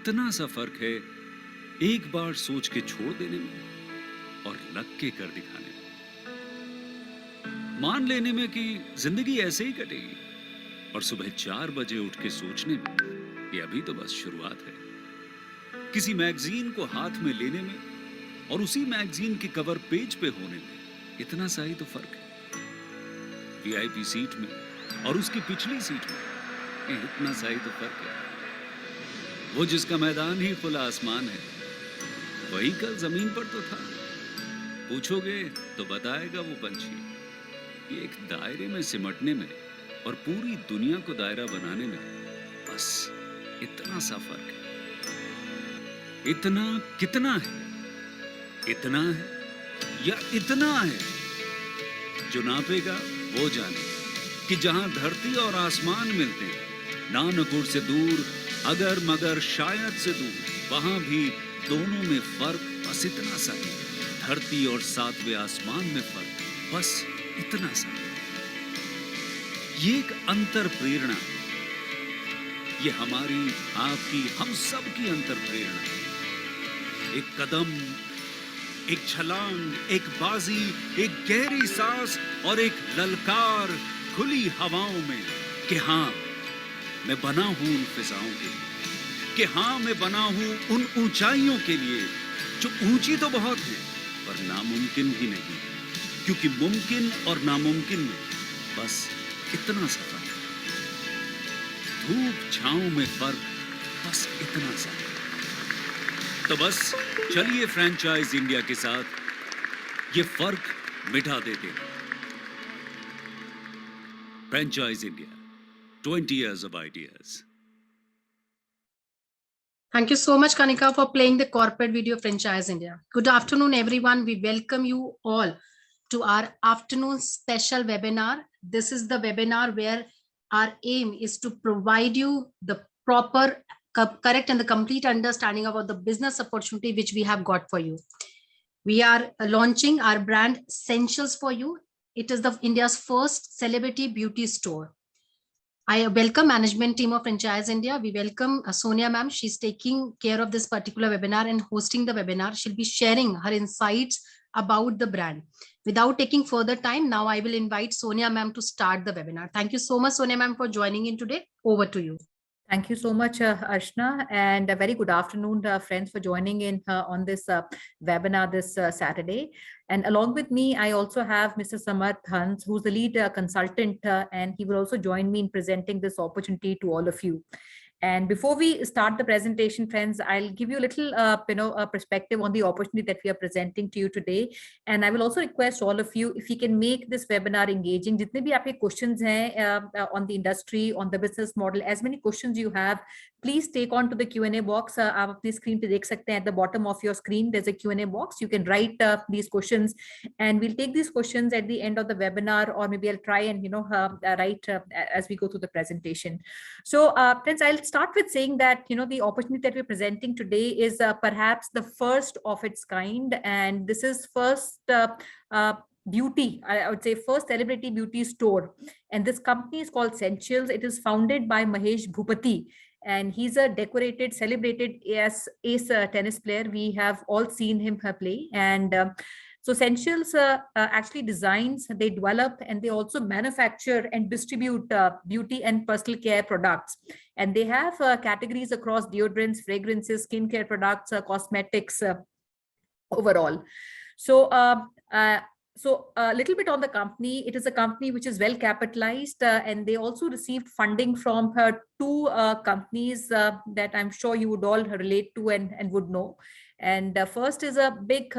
इतना सा फर्क है एक बार सोच के छोड़ देने में और लग के कर दिखाने में। मान लेने में कि जिंदगी ऐसे ही कटेगी और सुबह 4 बजे उठ के सोचने में कि अभी तो बस शुरुआत है। किसी मैगजीन को हाथ में लेने में और उसी मैगजीन के कवर पेज पे होने में इतना सा ही तो फर्क है। वीआईपी सीट में और उसकी पिछली सीट में इतना सा ही तो फर्क है। वो जिसका मैदान ही खुला आसमान है, वही कल जमीन पर तो था। पूछोगे तो बताएगा वो पंछी कि एक दायरे में सिमटने में और पूरी दुनिया को दायरा बनाने में बस इतना सा फर्क है। इतना कितना है? इतना है या इतना है? जो नापेगा वो जाने कि जहां धरती और आसमान मिलते हैं, नानकुर से दूर, अगर मगर शायद से दूर, वहां भी दोनों में फर्क बस इतना सा है। धरती और 7वें आसमान में फर्क बस इतना सा है। ये एक अंतर प्रेरणा, ये हमारी, आपकी, हम सब की अंतर प्रेरणा। एक कदम, एक छलांग, एक बाजी, एक गहरी सांस और एक ललकार खुली हवाओं में कि हाँ मैं बना हूं उन फिजाओं के लिए, कि हाँ मैं बना हूं उन ऊंचाइयों के लिए जो ऊंची तो बहुत है पर नामुमकिन ही नहीं, क्योंकि मुमकिन और नामुमकिन में बस इतना सा फर्क है। धूप छांव में फर्क बस इतना सा। तो बस चलिए फ्रेंचाइज इंडिया के साथ ये फर्क मिटा देते हैं। Franchise India, 20 years of ideas. Thank you so much, Kanika, for playing the corporate video Franchise India. Good afternoon, everyone. We welcome you all to our afternoon special webinar. This is the webinar where our aim is to provide you the proper, correct and the complete understanding about the business opportunity which we have got for you. We are launching our brand Scentials for you. It is the India's first celebrity beauty store. I welcome management team of Franchise India. We welcome Sonia ma'am. She's taking care of this particular webinar and hosting the webinar. She'll be sharing her insights about the brand. Without taking further time, now I will invite Sonia ma'am to start the webinar. Thank you so much, Sonia ma'am, for joining in today. Over to you. Thank you so much, Arshna, and a very good afternoon, friends, for joining in on this webinar this Saturday. And along with me, I also have Mr. Samarth Hans, who's the lead consultant, and he will also join me in presenting this opportunity to all of you. And before we start the presentation, friends, I'll give you a little, a perspective on the opportunity that we are presenting to you today. And I will also request all of you, if you can make this webinar engaging, jitne bhi aapke questions hain on the industry, on the business model, as many questions you have, please take on to the Q&A box. Aap apni screen pe dekh sakte hain, at the bottom of your screen, there's a Q&A box. You can write these questions, and we'll take these questions at the end of the webinar, or maybe I'll try and, write as we go through the presentation. So, friends, I'll start with saying that, the opportunity that we're presenting today is perhaps the first of its kind. And this is first beauty, I would say first celebrity beauty store. And this company is called Scentials. It is founded by Mahesh Bhupati. And he's a decorated, celebrated ace tennis player. We have all seen him play. And so Scentials actually designs, they develop, and they also manufacture and distribute beauty and personal care products. And they have categories across deodorants, fragrances, skincare products, cosmetics overall. So a little bit on the company. It is a company which is well capitalized, and they also received funding from two companies that I'm sure you would all relate to and would know. And first is a big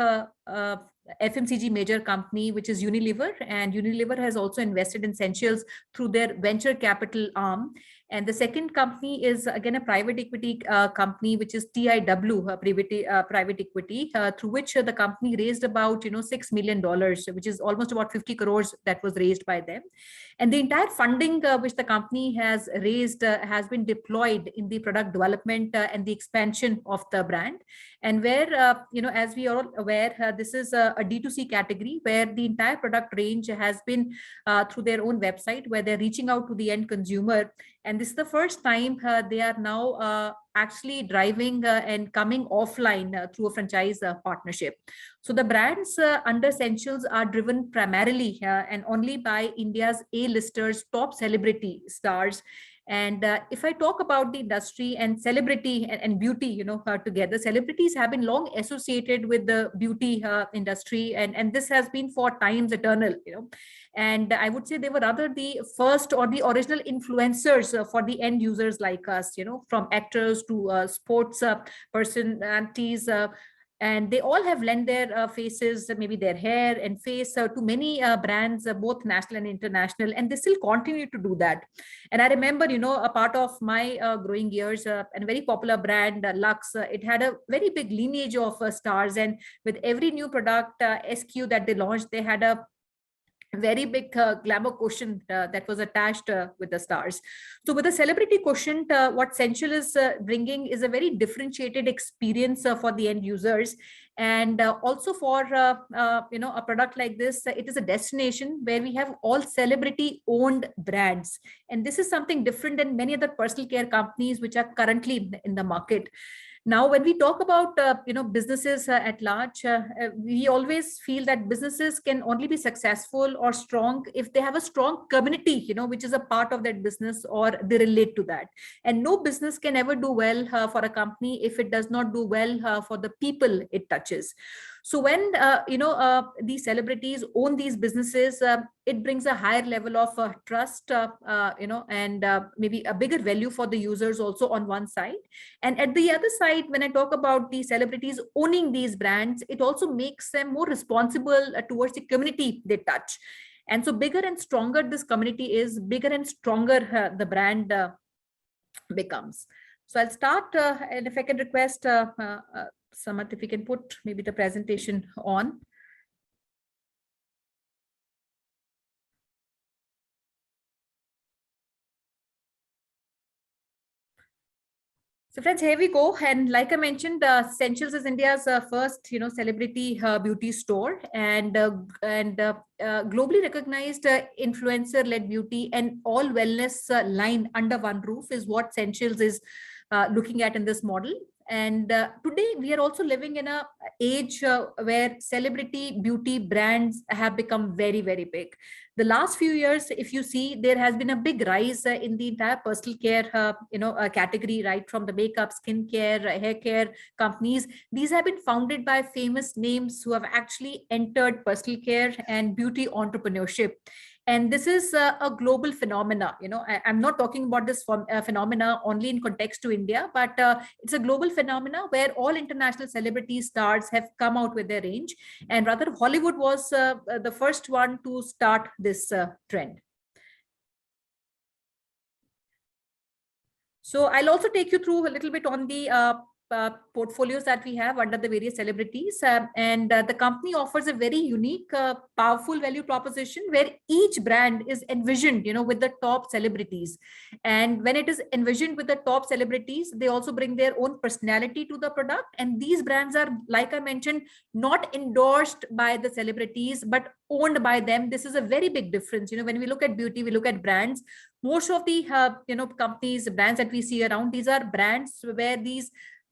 FMCG major company, which is Unilever, and Unilever has also invested in Scentials through their venture capital arm. And the second company is again a private equity company, which is TIW, private equity, through which the company raised about $6 million, which is almost about 50 crores that was raised by them. And the entire funding which the company has raised has been deployed in the product development and the expansion of the brand. And where, as we are all aware, this is a D2C category where the entire product range has been through their own website, where they're reaching out to the end consumer And this is the first time they are now actually driving and coming offline through a franchise partnership. So the brands under Scentials are driven primarily and only by India's A-listers, top celebrity stars. And if I talk about the industry and celebrity and beauty, together, celebrities have been long associated with the beauty industry, and this has been for times eternal, And I would say they were rather the first or the original influencers for the end users like us, from actors to sports personalities. And they all have lent their faces, maybe their hair and face to many brands, both national and international, and they still continue to do that. And I remember, a part of my growing years, and a very popular brand, Lux, it had a very big lineage of stars, and with every new product SKU that they launched, they had a very big glamour quotient that was attached with the stars. So with the celebrity quotient, what Scential is bringing is a very differentiated experience for the end users. And also for a product like this, it is a destination where we have all celebrity owned brands. And this is something different than many other personal care companies which are currently in the market. Now, when we talk about businesses at large, we always feel that businesses can only be successful or strong if they have a strong community, which is a part of that business or they relate to that. And no business can ever do well for a company if it does not do well for the people it touches. So when these celebrities own these businesses, it brings a higher level of trust, and maybe a bigger value for the users also on one side. And at the other side, when I talk about the celebrities owning these brands, it also makes them more responsible towards the community they touch. And so bigger and stronger this community is, bigger and stronger the brand becomes. So I'll start, and if I can request Samat, if we can put maybe the presentation on. So friends, here we go. And like I mentioned, Scentials is India's first, celebrity beauty store, and globally recognized influencer-led beauty and all wellness line under one roof is what Scentials is looking at in this model. And today we are also living in a age where celebrity beauty brands have become very, very big. The last few years, if you see, there has been a big rise in the entire personal care, category, right from the makeup, skincare, hair care companies. These have been founded by famous names who have actually entered personal care and beauty entrepreneurship. And this is a global phenomena. I'm not talking about this phenomena only in context to India, but it's a global phenomena where all international celebrity stars have come out with their range. And rather, Hollywood was the first one to start this trend. So I'll also take you through a little bit on the portfolios that we have under the various celebrities, and the company offers a very unique, powerful value proposition where each brand is envisioned, with the top celebrities. And when it is envisioned with the top celebrities, they also bring their own personality to the product. And these brands are, like I mentioned, not endorsed by the celebrities, but owned by them. This is a very big difference. When we look at beauty, we look at brands. Most of the, companies, brands that we see around, these are brands where these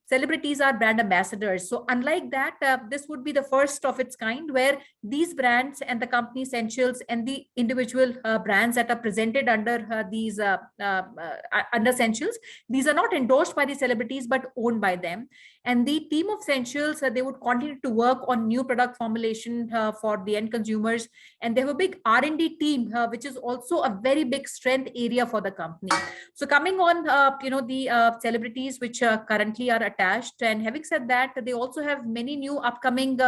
celebrities are brand ambassadors. So unlike that, this would be the first of its kind where these brands and the company Scentials and the individual brands that are presented under these under Scentials, these are not endorsed by the celebrities but owned by them. And the team of Scentials, they would continue to work on new product formulation for the end consumers. And they have a big R&D team, which is also a very big strength area for the company. So coming on, the celebrities which currently are attached. And having said that, they also have many new upcoming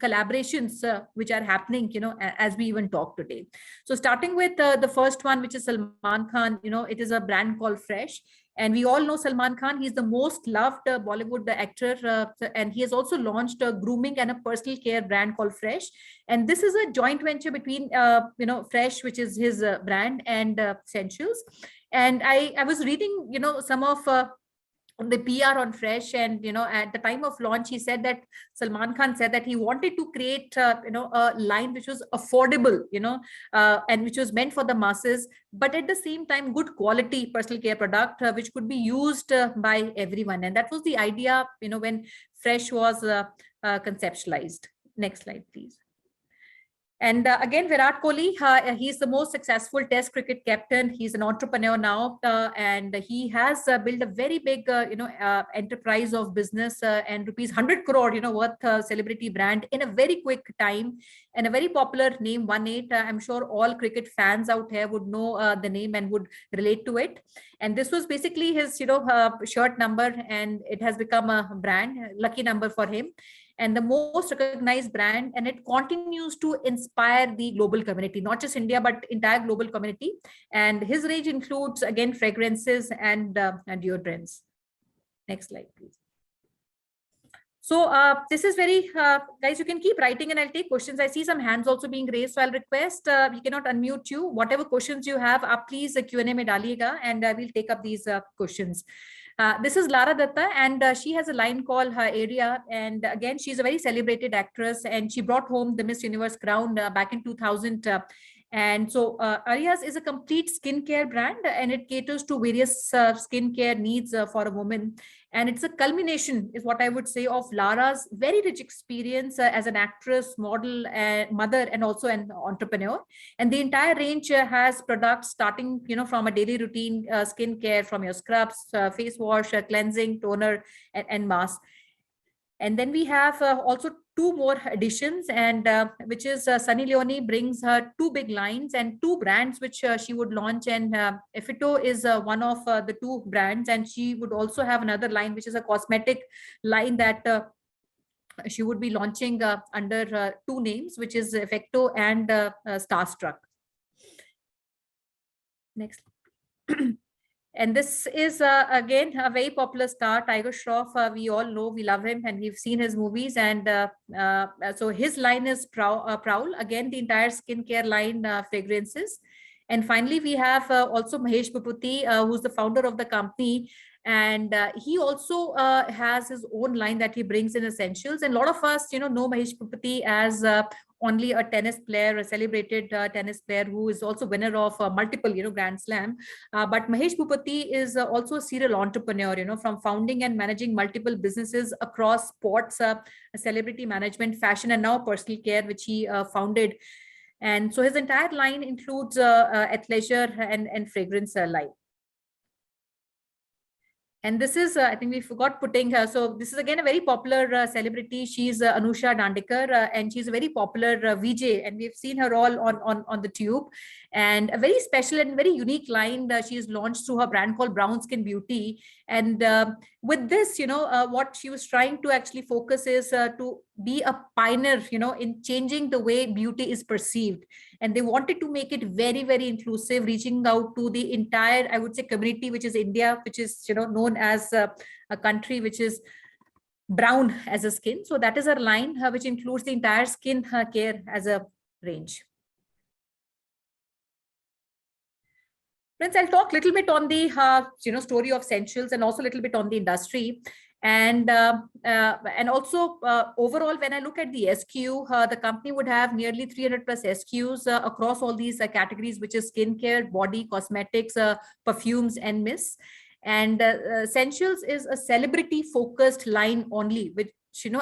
collaborations which are happening, as we even talk today. So starting with the first one, which is Salman Khan, it is a brand called Fresh. And we all know Salman Khan. He's the most loved Bollywood actor. And he has also launched a grooming and a personal care brand called Fresh. And this is a joint venture between, Fresh, which is his brand, and Scentials. And I was reading, some of the PR on Fresh, and at the time of launch, he said that Salman Khan said that he wanted to create a line which was affordable, and which was meant for the masses, but at the same time good quality personal care product which could be used by everyone. And that was the idea when Fresh was conceptualized. Next slide, please. And again, Virat Kohli, he's the most successful Test cricket captain. He's an entrepreneur now, and he has built a very big, enterprise of business and rupees 100 crore, worth celebrity brand in a very quick time, and a very popular name, 1-8. I'm sure all cricket fans out here would know the name and would relate to it. And this was basically his, shirt number, and it has become a brand, lucky number for him, and the most recognized brand, and it continues to inspire the global community, not just India, but entire global community. And his range includes, again, fragrances and deodorants. Next slide, please. So this is very, guys, you can keep writing and I'll take questions. I see some hands also being raised, so I'll request, we cannot unmute you. Whatever questions you have, please Q&A mein daliega, and we'll take up these questions. This is Lara Datta, and she has a line called Her Area. And again, she's a very celebrated actress, and she brought home the Miss Universe crown back in 2000. And so Arias is a complete skincare brand, and it caters to various skincare needs for a woman. And it's a culmination, is what I would say, of Lara's very rich experience as an actress, model, mother, and also an entrepreneur. And the entire range has products starting, from a daily routine skincare, from your scrubs, face wash, cleansing, toner, and mask. And then we have also two more additions, and which is Sunny Leone brings her two big lines and two brands which she would launch. And Effito is one of the two brands, and she would also have another line which is a cosmetic line that she would be launching under two names, which is Effecto and Starstruck. Next. And this is, again, a very popular star, Tiger Shroff. We all know, we love him, and we've seen his movies. And so his line is Prowl. Again, the entire skincare line, fragrances. And finally, we have also Mahesh Bhupathi, who's the founder of the company. And he also has his own line that he brings in Essentials. And a lot of us, know Mahesh Bhupathi as only a tennis player, a celebrated tennis player who is also winner of multiple, Grand Slam. But Mahesh Bhupathi is also a serial entrepreneur, from founding and managing multiple businesses across sports, celebrity management, fashion, and now personal care, which he founded. And so his entire line includes athleisure and fragrance line. And this is, I think we forgot putting her. So this is again a very popular celebrity. She's Anusha Dandekar, and she's a very popular VJ, and we've seen her all on the tube. And a very special and very unique line she's launched through her brand called Brown Skin Beauty. And with this, what she was trying to actually focus is to be a pioneer, in changing the way beauty is perceived. And they wanted to make it very, very inclusive, reaching out to the entire, I would say, community, which is India, which is, known as a country which is brown as a skin. So that is our line, which includes the entire skin care as a range. Friends, I'll talk a little bit on the story of Scentials, and also a little bit on the industry. And also overall, when I look at the SKU, the company would have nearly 300 plus SKUs across all these categories, which is skincare, body, cosmetics, perfumes, and mists. And Scentials is a celebrity focused line only, which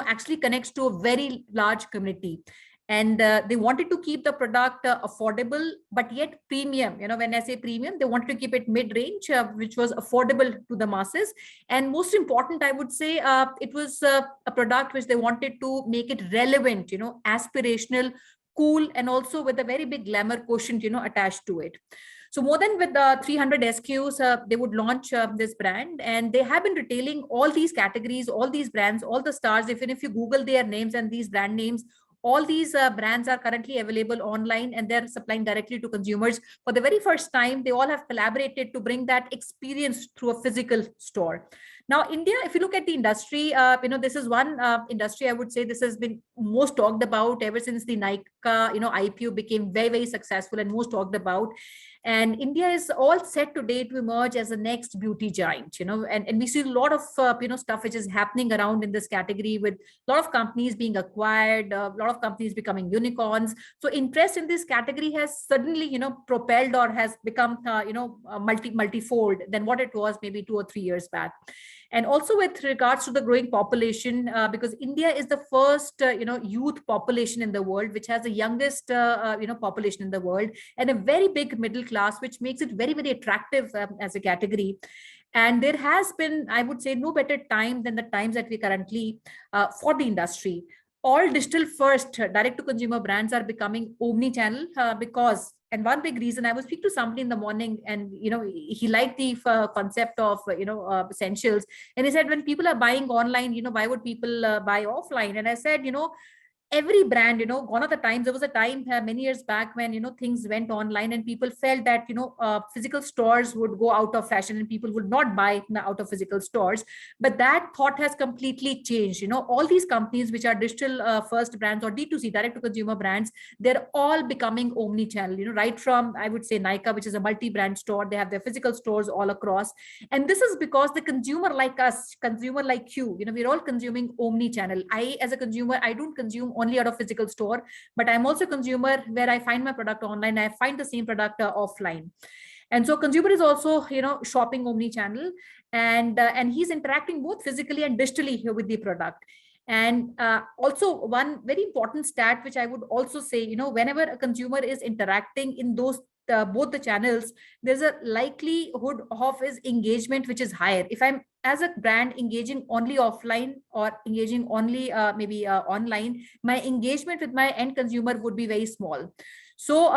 actually connects to a very large community. And they wanted to keep the product affordable, but yet premium. When I say premium, they wanted to keep it mid-range, which was affordable to the masses. And most important, I would say, it was a product which they wanted to make it relevant, aspirational, cool, and also with a very big glamour quotient, attached to it. So more than with 300 SKUs, they would launch this brand, and they have been retailing all these categories, all these brands, all the stars. Even if you Google their names and these brand names, all these brands are currently available online, and they're supplying directly to consumers. For the very first time, they all have collaborated to bring that experience through a physical store. Now, India, if you look at the industry, this is one industry, I would say this has been most talked about ever since the Nykaa, IPO became very, very successful and most talked about. And India is all set today to emerge as the next beauty giant, and we see a lot of, stuff which is happening around in this category, with a lot of companies being acquired, a lot of companies becoming unicorns. So interest in this category has suddenly, propelled or has become, multifold than what it was maybe 2 or 3 years back. And also with regards to the growing population, because India is the first, youth population in the world, which has the youngest, population in the world, and a very big middle class, which makes it very, very attractive as a category. And there has been, I would say, no better time than the times that we currently for the industry. All digital first direct to consumer brands are becoming omni-channel because, and one big reason, I was speaking to somebody in the morning, and he liked the concept of Scentials, and he said, when people are buying online, why would people buy offline? And I said, every brand, gone are the times. There was a time many years back when things went online and people felt that physical stores would go out of fashion and people would not buy out of physical stores. But that thought has completely changed. All these companies which are digital first brands or D2C, direct to consumer brands, they're all becoming omni-channel, right from, I would say, Nykaa, which is a multi-brand store. They have their physical stores all across, and this is because the consumer like us, consumer like you, we're all consuming omni-channel. I, as a consumer, I don't consume only out of physical store, but I'm also a consumer where I find my product online, I find the same product offline. And so consumer is also, shopping omni-channel, and he's interacting both physically and digitally here with the product. And also one very important stat, which I would also say, whenever a consumer is interacting in those both the channels, there's a likelihood of his engagement which is higher. If I'm as a brand engaging only offline or engaging only maybe online, my engagement with my end consumer would be very small. So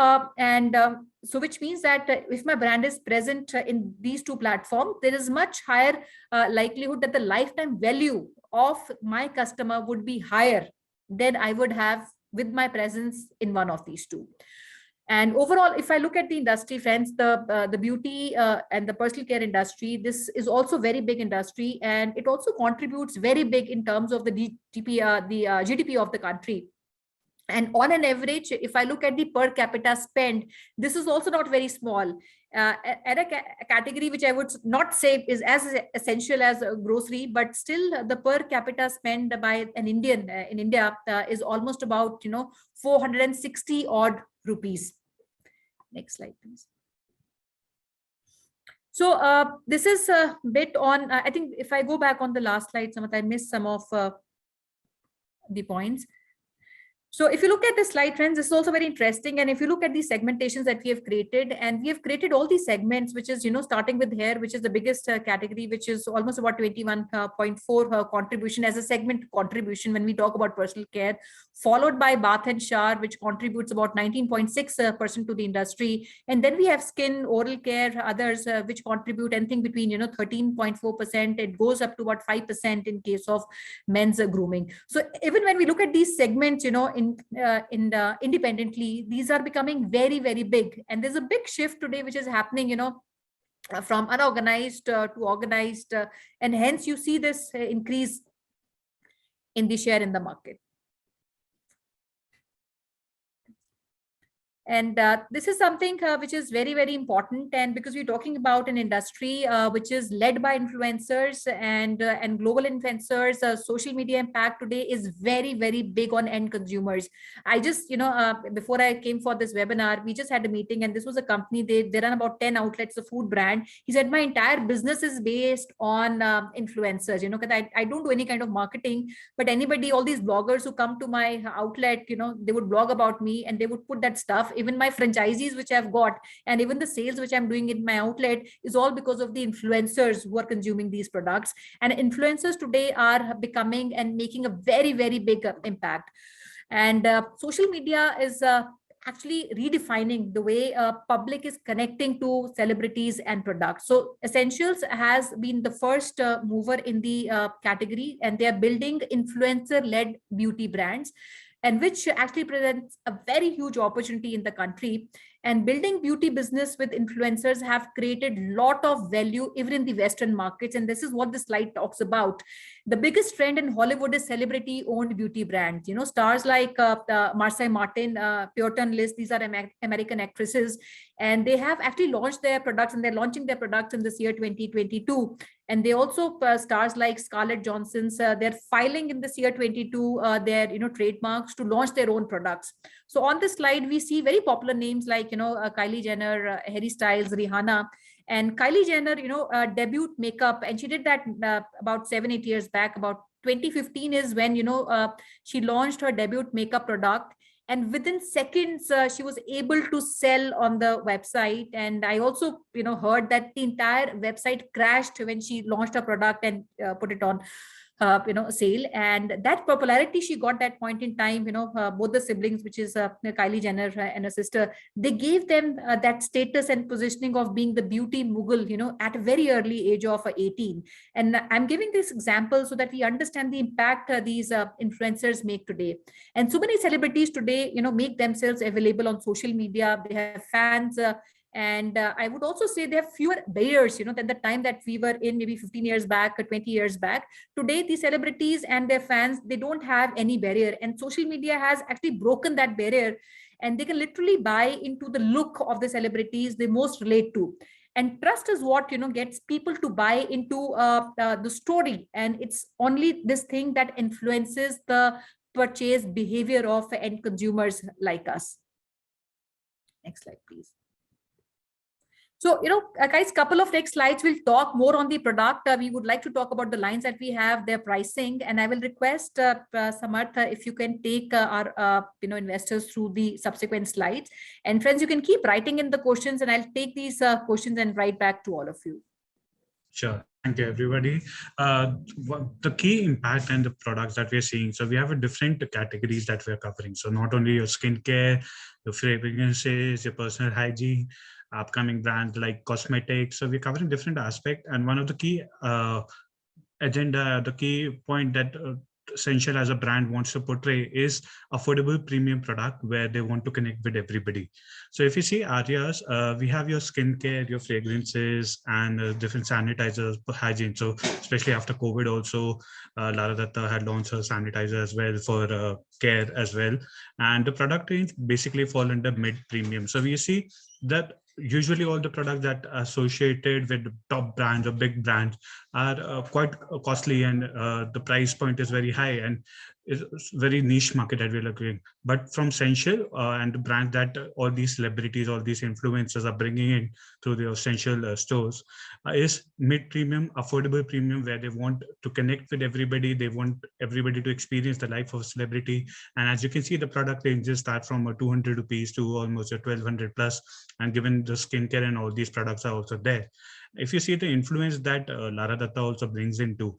so which means that if my brand is present in these two platforms, there is much higher likelihood that the lifetime value of my customer would be higher than I would have with my presence in one of these two. And overall, if I look at the industry, friends, the beauty and the personal care industry, this is also very big industry, and it also contributes very big in terms of the GDP of the country. And on an average, if I look at the per capita spend, this is also not very small. At a category which I would not say is as essential as a grocery, but still the per capita spend by an Indian in India is almost about 460 odd rupees. Next slide, please. So this is a bit on, I think if I go back on the last slide, I missed some of the points. So if you look at the slide, friends, this is also very interesting. And if you look at the segmentations that we have created, and we have created all these segments, which is, starting with hair, which is the biggest category, which is almost about 21.4 contribution as a segment contribution when we talk about personal care, followed by bath and shower, which contributes about 19.6% to the industry. And then we have skin, oral care, others, which contribute anything between, 13.4%. It goes up to about 5% in case of men's grooming. So even when we look at these segments, independently, these are becoming very, very big. And there's a big shift today which is happening, from unorganized to organized, and hence you see this increase in the share in the market. And this is something which is very, very important. And because we're talking about an industry which is led by influencers and global influencers, social media impact today is very, very big on end consumers. I just, before I came for this webinar, we just had a meeting, and this was a company, they run about 10 outlets, a food brand. He said, my entire business is based on influencers, because I don't do any kind of marketing, but anybody, all these bloggers who come to my outlet, they would blog about me and they would put that stuff. Even my franchisees which I've got, and even the sales which I'm doing in my outlet, is all because of the influencers who are consuming these products. And influencers today are becoming and making a very, very big impact. And social media is actually redefining the way public is connecting to celebrities and products. So Scentials has been the first mover in the category, and they are building influencer-led beauty brands, and which actually presents a very huge opportunity in the country. And building beauty business with influencers have created lot of value even in the Western markets. And this is what this slide talks about. The biggest trend in Hollywood is celebrity owned beauty brands. You know, stars like Marsai Martin, Peyton List, these are American actresses, and they have actually launched their products, and they're launching their products in this year 2022. And they also stars like Scarlett Johnson's, they're filing in this year 22 their trademarks to launch their own products. So on this slide we see very popular names like Kylie Jenner, Harry Styles, Rihanna. And Kylie Jenner debut makeup, and she did that about 7-8 years back. About 2015 is when she launched her debut makeup product, and within seconds she was able to sell on the website. And I also heard that the entire website crashed when she launched her product and put it on sale. And that popularity she got that point in time, both the siblings, which is Kylie Jenner and her sister, they gave them that status and positioning of being the beauty mogul at a very early age of 18. And I'm giving this example so that we understand the impact these influencers make today. And so many celebrities today make themselves available on social media. They have fans, and I would also say they have fewer barriers, than the time that we were in maybe 15 years back or 20 years back. Today, the celebrities and their fans, they don't have any barrier. And social media has actually broken that barrier. And they can literally buy into the look of the celebrities they most relate to. And trust is what gets people to buy into the story. And it's only this thing that influences the purchase behavior of end consumers like us. Next slide, please. So, guys, couple of next slides will talk more on the product. We would like to talk about the lines that we have, their pricing, and I will request Samarth, if you can take our investors through the subsequent slides. And friends, you can keep writing in the questions, and I'll take these questions and write back to all of you. Sure. Thank you, everybody. The key impact and the products that we're seeing. So we have a different categories that we're covering. So not only your skincare, your fragrances, your personal hygiene, upcoming brands like cosmetics. So we're covering different aspects. And one of the key agenda, the key point that Scentials as a brand wants to portray is affordable premium product where they want to connect with everybody. So if you see areas, we have your skincare, your fragrances, and different sanitizers for hygiene. So especially after COVID also, Lara Datta had launched her sanitizer as well for care as well. And the product range basically fall under mid-premium. So we see that usually all the products that are associated with top brands or big brands are quite costly, and the price point is very high, and it's very niche market that we're looking. But from Scentials and the brand that all these celebrities, all these influencers are bringing in through their Scentials stores is mid-premium, affordable premium, where they want to connect with everybody. They want everybody to experience the life of a celebrity. And as you can see, the product ranges start from 200 rupees to almost 1200 plus. And given the skincare and all these products are also there. If you see the influence that Lara Datta also brings into,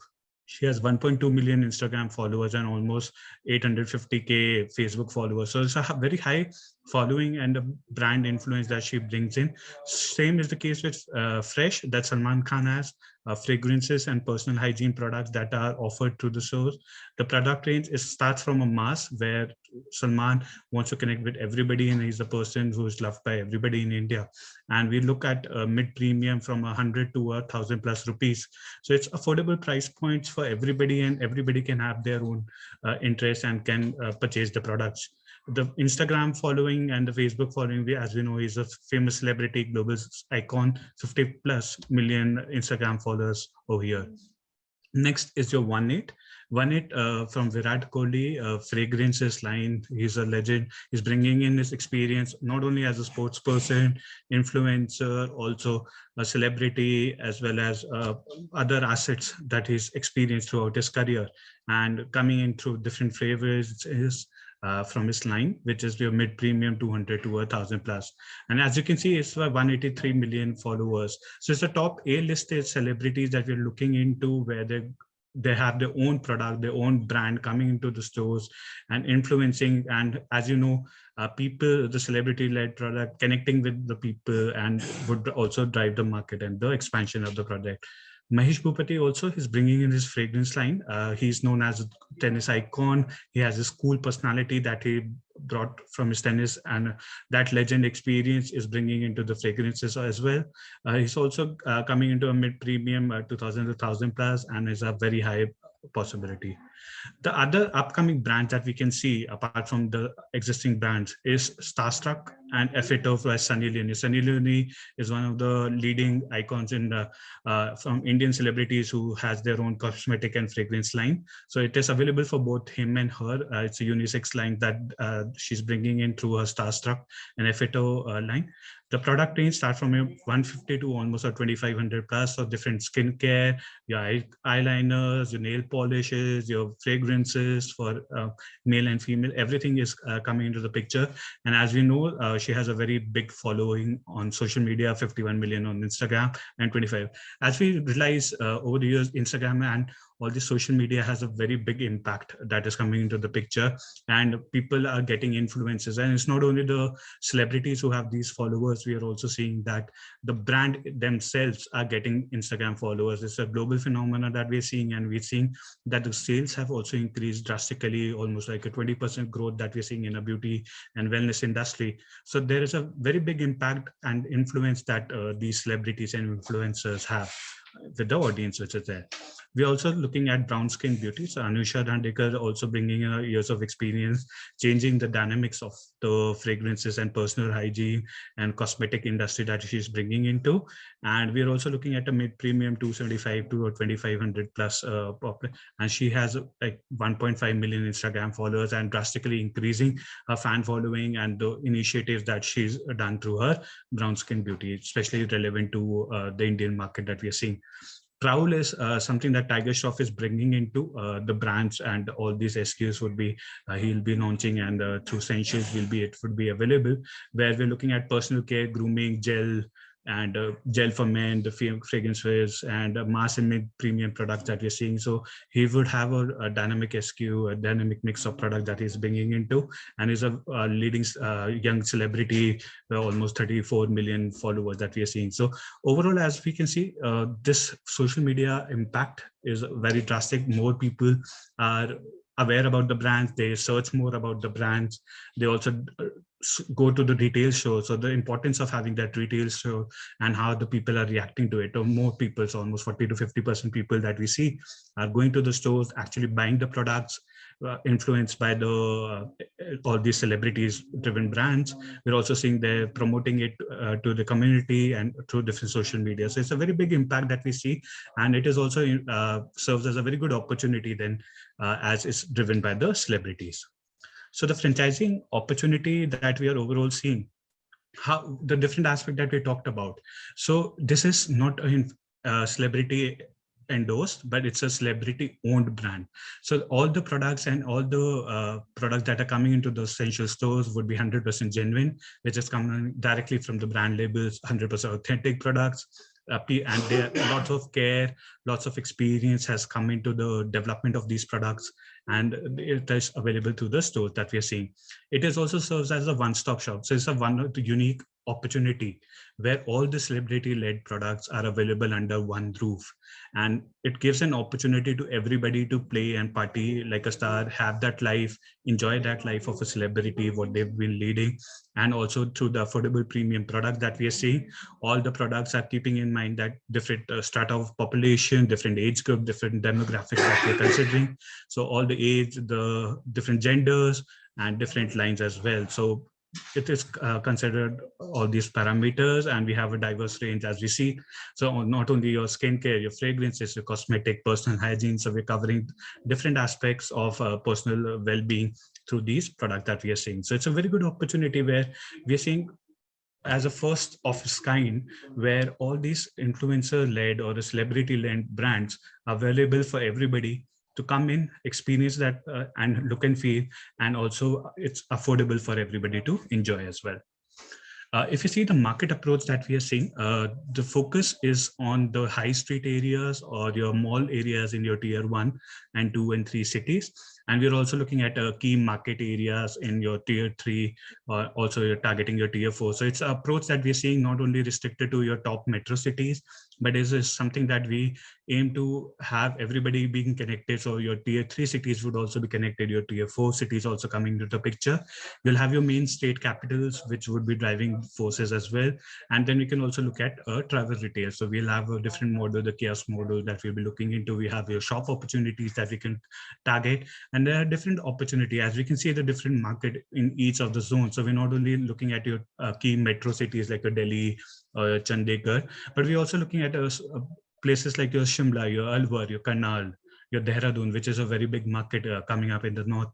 she has 1.2 million Instagram followers and almost 850K Facebook followers. So it's a very high following and a brand influence that she brings in. Same is the case with Fresh, that Salman Khan has, fragrances and personal hygiene products that are offered to the stores. The product range starts from a mass where Salman wants to connect with everybody, and he's the person who is loved by everybody in India. And we look at mid-premium from 100 to 1,000 plus rupees. So it's affordable price points for everybody, and everybody can have their own interest and can purchase the products. The Instagram following and the Facebook following, as we know, is a famous celebrity, global icon, 50 plus million Instagram followers over here. Next is your 18. 18 from Virat Kohli, fragrances line. He's a legend. He's bringing in his experience, not only as a sports person, influencer, also a celebrity, as well as other assets that he's experienced throughout his career, and coming in through different flavors from his line, which is your mid-premium 200 to 1,000 plus. And as you can see, it's 183 million followers. So it's the top A-listed celebrities that we're looking into, where they have their own product, their own brand coming into the stores and influencing. And as you know, people, the celebrity-led product, connecting with the people, and would also drive the market and the expansion of the product. Mahesh Bhupati also is bringing in his fragrance line. He's known as a tennis icon. He has this cool personality that he brought from his tennis, and that legend experience is bringing into the fragrances as well. He's also coming into a mid-premium 2000 to 1000 plus, and is a very high possibility. The other upcoming brands that we can see, apart from the existing brands, is Starstruck and Effito by Sunny Leone. Sunny Leone is one of the leading icons in the, from Indian celebrities who has their own cosmetic and fragrance line. So it is available for both him and her. It's a unisex line that she's bringing in through her Starstruck and Effito line. The product range starts from 150 to almost a 2500 plus, so different skincare, your eyeliners, your nail polishes, your fragrances for male and female. Everything is coming into the picture. And as we know, she has a very big following on social media, 51 million on Instagram and 25. As we realize over the years, Instagram and all this social media has a very big impact that is coming into the picture, and people are getting influences. And it's not only the celebrities who have these followers, we are also seeing that the brand themselves are getting Instagram followers. It's a global phenomenon that we're seeing, and we're seeing that the sales have also increased drastically, almost like a 20% growth that we're seeing in a beauty and wellness industry. So there is a very big impact and influence that these celebrities and influencers have with the audience which is there. We're also looking at brown skin beauty. So Anusha Dandekar also bringing years of experience, changing the dynamics of the fragrances and personal hygiene and cosmetic industry that she's bringing into. And we're also looking at a mid-premium 275 to 2500 plus, and she has like 1.5 million Instagram followers and drastically increasing her fan following and the initiatives that she's done through her brown skin beauty, especially relevant to the Indian market that we are seeing. Prowl is something that Tiger Shroff is bringing into the brands, and all these SKUs would be he'll be launching, and through Scentials it would be available, where we're looking at personal care, grooming, gel, and gel for men, the fragrances, and mass and mid premium products that we're seeing. So he would have a dynamic SKU, a dynamic mix of product that he's bringing into, and is a leading young celebrity, almost 34 million followers that we are seeing. So overall, as we can see, this social media impact is very drastic. More people are aware about the brands, they search more about the brands, they also go to the retail show. So the importance of having that retail show and how the people are reacting to it, or more people, so almost 40 to 50% people that we see are going to the stores, actually buying the products, influenced by the all these celebrities driven brands. We're also seeing they're promoting it to the community and through different social media. So it's a very big impact that we see, and it is also serves as a very good opportunity then, as it's driven by the celebrities. So the franchising opportunity that we are overall seeing, how the different aspect that we talked about. So this is not a celebrity endorsed, but it's a celebrity owned brand. So all the products and all the products that are coming into the Scentials stores would be 100% genuine, which is coming directly from the brand labels, 100% authentic products. And there lots of care, lots of experience has come into the development of these products, and it is available to the stores that we are seeing. It is also serves as a one-stop shop. So it's a one unique opportunity where all the celebrity-led products are available under one roof, and it gives an opportunity to everybody to play and party like a star, have that life, enjoy that life of a celebrity, what they've been leading. And also through the affordable premium product that we are seeing, all the products are keeping in mind that different strata of population, different age group, different demographics that we're considering. So all the age, the different genders, and different lines as well. So it is considered all these parameters, and we have a diverse range as we see. So not only your skincare, your fragrances, your cosmetic, personal hygiene. So we're covering different aspects of personal well-being through these products that we are seeing. So it's a very good opportunity where we are seeing as a first of its kind, where all these influencer-led or the celebrity-led brands are available for everybody to come in, experience that, and look and feel, and also it's affordable for everybody to enjoy as well. If you see the market approach that we are seeing, the focus is on the high street areas or your mall areas in your tier 1 and 2 and 3 cities. And we're also looking at key market areas in your tier 3, or also you're targeting your tier 4. So it's an approach that we're seeing not only restricted to your top metro cities, but is something that we aim to have everybody being connected. So your tier 3 cities would also be connected, your tier 4 cities also coming into the picture. You'll have your main state capitals, which would be driving forces as well. And then we can also look at travel retail. So we'll have a different model, the kiosk model that we'll be looking into. We have your shop opportunities that we can target. And there are different opportunities, as we can see the different market in each of the zones. So we're not only looking at your key metro cities like Delhi or Chandigarh, but we're also looking at places like your Shimla, your Alwar, your Karnal, your Dehradun, which is a very big market coming up in the north.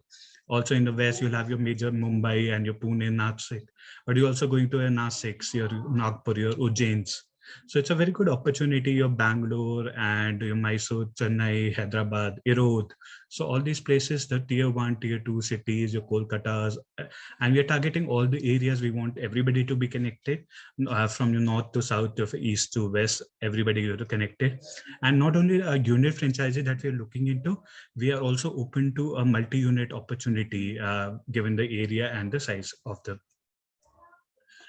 Also in the west, you'll have your major Mumbai and your Pune, Nashik, but you're also going to your Nasiks, your Nagpur, your Ujjains. So it's a very good opportunity, your Bangalore and your Mysore, Chennai, Hyderabad, Erode. So all these places, the tier 1, tier 2 cities, your Kolkatas, and we're targeting all the areas. We want everybody to be connected from north to south, to east to west, everybody is connected. And not only a unit franchisee that we're looking into, we are also open to a multi-unit opportunity given the area and the size of the.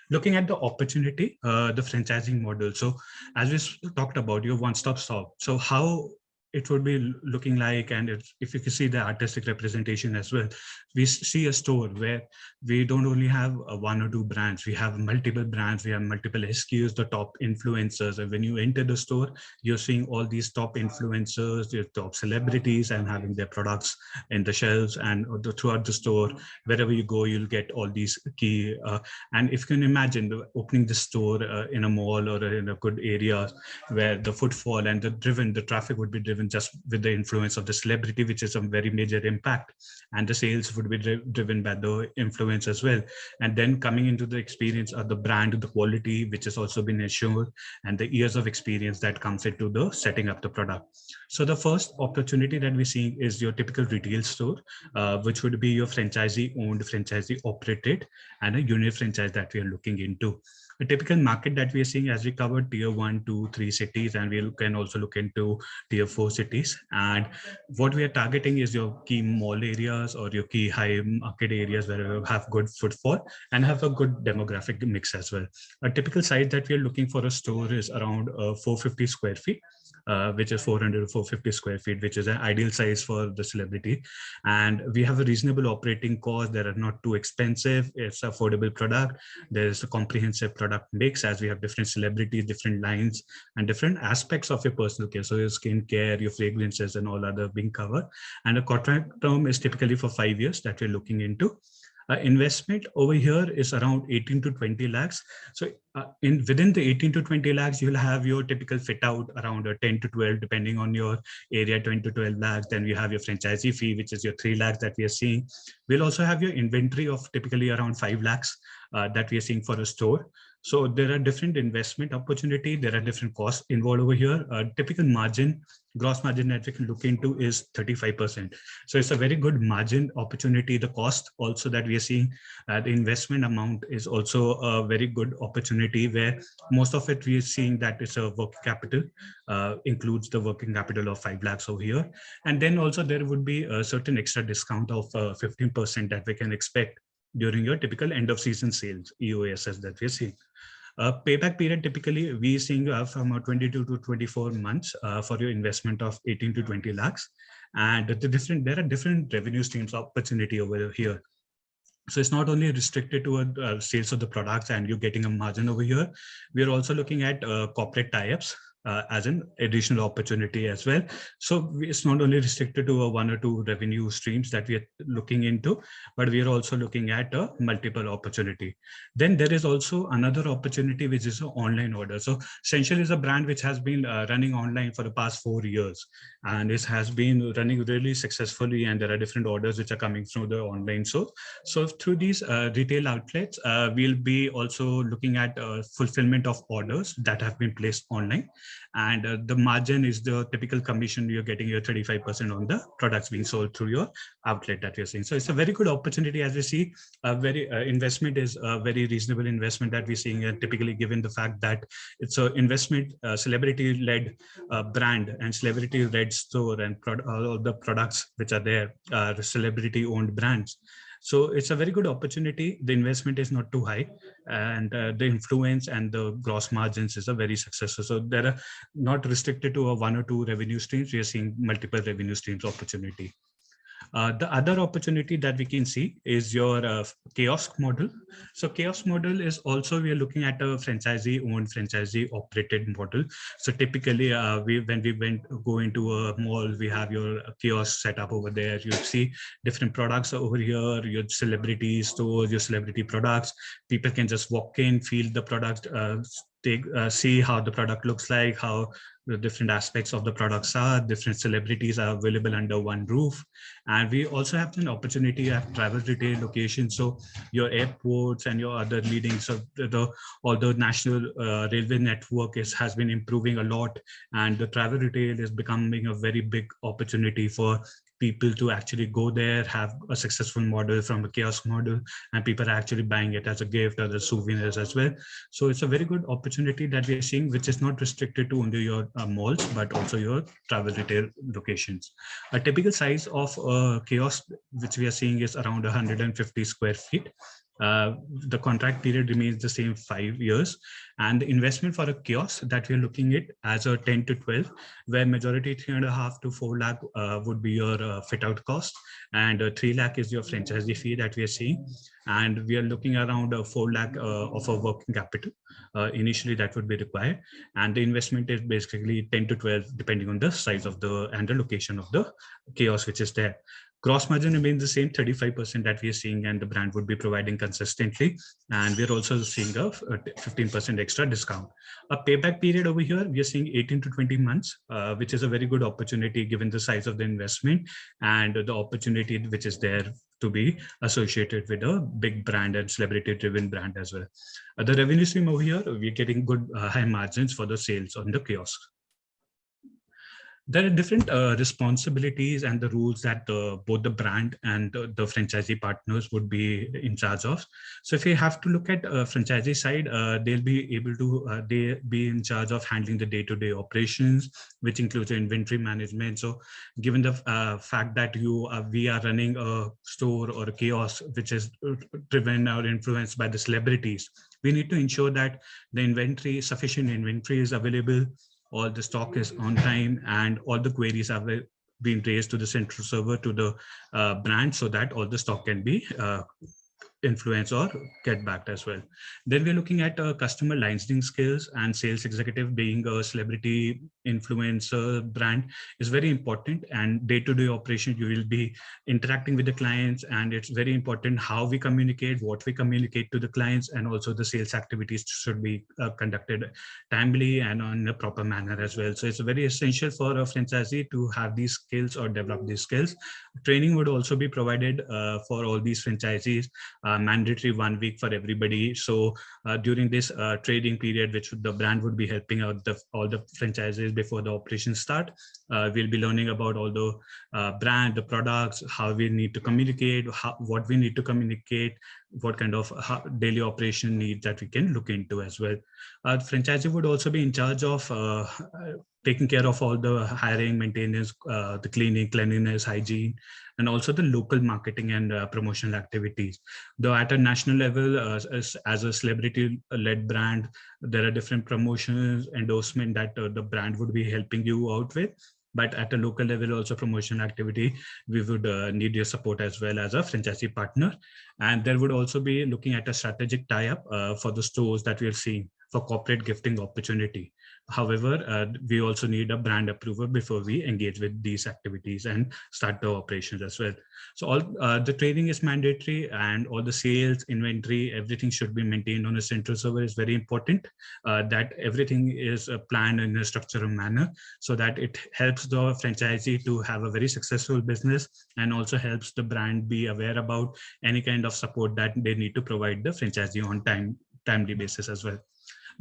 Looking at the opportunity, the franchising model. So as we talked about, your one-stop shop. So how it would be looking like, and if you can see the artistic representation as well, we see a store where we don't only have one or two brands, we have multiple brands, we have multiple SKUs, the top influencers. And when you enter the store, you're seeing all these top influencers, your top celebrities, and having their products in the shelves and throughout the store. Wherever you go, you'll get all these key. And if you can imagine opening the store in a mall or in a good area where the footfall and the traffic would be driven just with the influence of the celebrity, which is a very major impact, and the sales would be driven by the influence as well. And then coming into the experience of the brand, the quality, which has also been assured, and the years of experience that comes into the setting up the product. So the first opportunity that we're seeing is your typical retail store, which would be your franchisee owned, franchisee operated, and a unit franchise that we are looking into. A typical market that we are seeing, as we covered, tier 1, 2, 3 cities, and we can also look into tier 4 cities. And what we are targeting is your key mall areas or your key high market areas where we have good footfall and have a good demographic mix as well. A typical size that we are looking for a store is around 450 square feet. Which is 400 to 450 square feet, which is an ideal size for the celebrity. And we have a reasonable operating cost. They are not too expensive. It's affordable product. There's a comprehensive product mix, as we have different celebrities, different lines, and different aspects of your personal care. So your skin care, your fragrances, and all other being covered. And a contract term is typically for 5 years that we're looking into. Investment over here is around 18 to 20 lakhs. So within the 18 to 20 lakhs, you'll have your typical fit out around 10 to 12, depending on your area, 10 to 12 lakhs. Then we have your franchisee fee, which is your 3 lakhs that we are seeing. We'll also have your inventory of typically around 5 lakhs that we are seeing for a store. So there are different investment opportunity. There are different costs involved over here. Typical margin, gross margin that we can look into is 35%. So it's a very good margin opportunity. The cost also that we are seeing, the investment amount is also a very good opportunity, where most of it we are seeing that it's a working capital, includes the working capital of 5 lakhs over here. And then also there would be a certain extra discount of 15% that we can expect during your typical end of season sales, EOSS that we're seeing. Payback period, typically we seeing from 22 to 24 months for your investment of 18 to 20 lakhs. And there are different revenue streams opportunity over here. So it's not only restricted to sales of the products and you getting a margin over here. We are also looking at corporate tie-ups as an additional opportunity as well. So it's not only restricted to 1 or 2 revenue streams that we are looking into, but we are also looking at a multiple opportunity. Then there is also another opportunity, which is an online order. So Scentials is a brand which has been running online for the past 4 years, and it has been running really successfully, and there are different orders which are coming through the online. So through these retail outlets, we'll be also looking at fulfillment of orders that have been placed online. and the margin is the typical commission. You're getting your 35% on the products being sold through your outlet that you're seeing. So it's a very good opportunity. As we see, a very investment is a very reasonable investment that we're seeing, and typically given the fact that it's an investment celebrity led brand and celebrity led store, and all the products which are there are celebrity owned brands. So it's a very good opportunity. The investment is not too high, and the influence and the gross margins is a very successful. So they are not restricted to a 1 or 2 revenue streams. We are seeing multiple revenue streams opportunity. The other opportunity that we can see is your kiosk model. So kiosk model is also, we are looking at a franchisee owned, franchisee operated model. So typically when we go into a mall, we have your kiosk set up over there. You see different products over here, your celebrity stores, your celebrity products. People can just walk in, feel the product, see how the product looks like, how the different aspects of the products are, different celebrities are available under one roof. And we also have an opportunity at travel retail locations. So your airports and your other leading, so all the national railway network has been improving a lot, and the travel retail is becoming a very big opportunity for people to actually go there, have a successful model from a kiosk model, and people are actually buying it as a gift or as souvenirs as well. So it's a very good opportunity that we are seeing, which is not restricted to only your malls, but also your travel retail locations. A typical size of a kiosk, which we are seeing, is around 150 square feet. The contract period remains the same 5 years, and the investment for a kiosk that we're looking at as a 10 to 12, where majority 3.5 to 4 lakh would be your fit out cost, and 3 lakh is your franchisee fee that we are seeing. And we are looking around 4 lakh of a working capital initially that would be required, and the investment is basically 10 to 12 depending on the size of the and the location of the kiosk which is there. Gross margin remains the same 35% that we are seeing, and the brand would be providing consistently. And we're also seeing a 15% extra discount. A payback period over here, we are seeing 18 to 20 months, which is a very good opportunity given the size of the investment and the opportunity which is there to be associated with a big brand and celebrity driven brand as well. The revenue stream over here, we're getting good high margins for the sales on the kiosk. There are different responsibilities and the rules that both the brand and the franchisee partners would be in charge of. So if you have to look at franchisee side, they'll be able to they be in charge of handling the day-to-day operations, which includes inventory management. So given the fact that we are running a store or a kiosk which is driven or influenced by the celebrities, we need to ensure that the inventory, sufficient inventory is available, all the stock is on time, and all the queries are being raised to the central server, to the brand, so that all the stock can be influence or get backed as well. Then we're looking at customer licensing skills, and sales executive being a celebrity influencer brand is very important. And day-to-day operation, you will be interacting with the clients, and it's very important how we communicate, what we communicate to the clients, and also the sales activities should be conducted timely and in a proper manner as well. So it's very essential for a franchisee to have these skills or develop these skills. Training would also be provided for all these franchisees, mandatory 1 week for everybody. So during this trading period, which the brand would be helping out all the franchises before the operations start, we'll be learning about all the brand, the products, how we need to communicate, what we need to communicate, what kind of daily operation needs that we can look into as well. Franchisee would also be in charge of taking care of all the hiring, maintenance, the cleanliness, hygiene, and also the local marketing and promotional activities. Though at a national level, as a celebrity-led brand, there are different promotions, endorsement that the brand would be helping you out with. But at a local level, also promotional activity, we would need your support as well as a franchisee partner. And there would also be looking at a strategic tie-up for the stores that we are seeing for corporate gifting opportunity. However, we also need a brand approval before we engage with these activities and start the operations as well. So all the training is mandatory, and all the sales, inventory, everything should be maintained on a central server. Is very important that everything is planned in a structural manner, so that it helps the franchisee to have a very successful business, and also helps the brand be aware about any kind of support that they need to provide the franchisee on timely basis as well.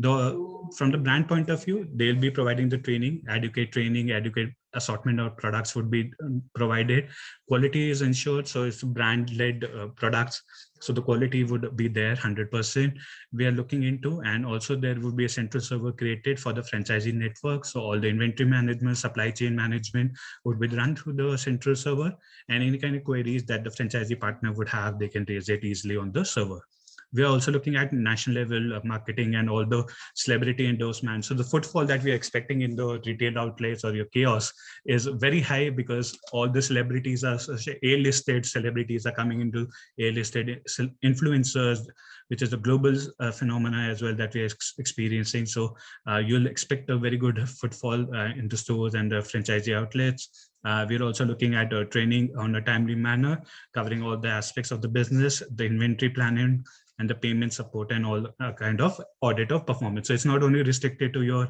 From the brand point of view, they'll be providing the training, educate assortment of products would be provided. Quality is ensured, so it's brand-led products. So the quality would be there 100%. We are looking into, and also there would be a central server created for the franchisee network. So all the inventory management, supply chain management would be run through the central server, and any kind of queries that the franchisee partner would have, they can raise it easily on the server. We are also looking at national level marketing and all the celebrity endorsements. So the footfall that we are expecting in the retail outlets or your kiosks is very high, because all the celebrities are A-listed celebrities are coming into A-listed influencers, which is a global phenomena as well that we are experiencing. So you'll expect a very good footfall into stores and the franchisee outlets. We're also looking at training on a timely manner, covering all the aspects of the business, the inventory planning, and the payment support, and all kind of audit of performance. So it's not only restricted to your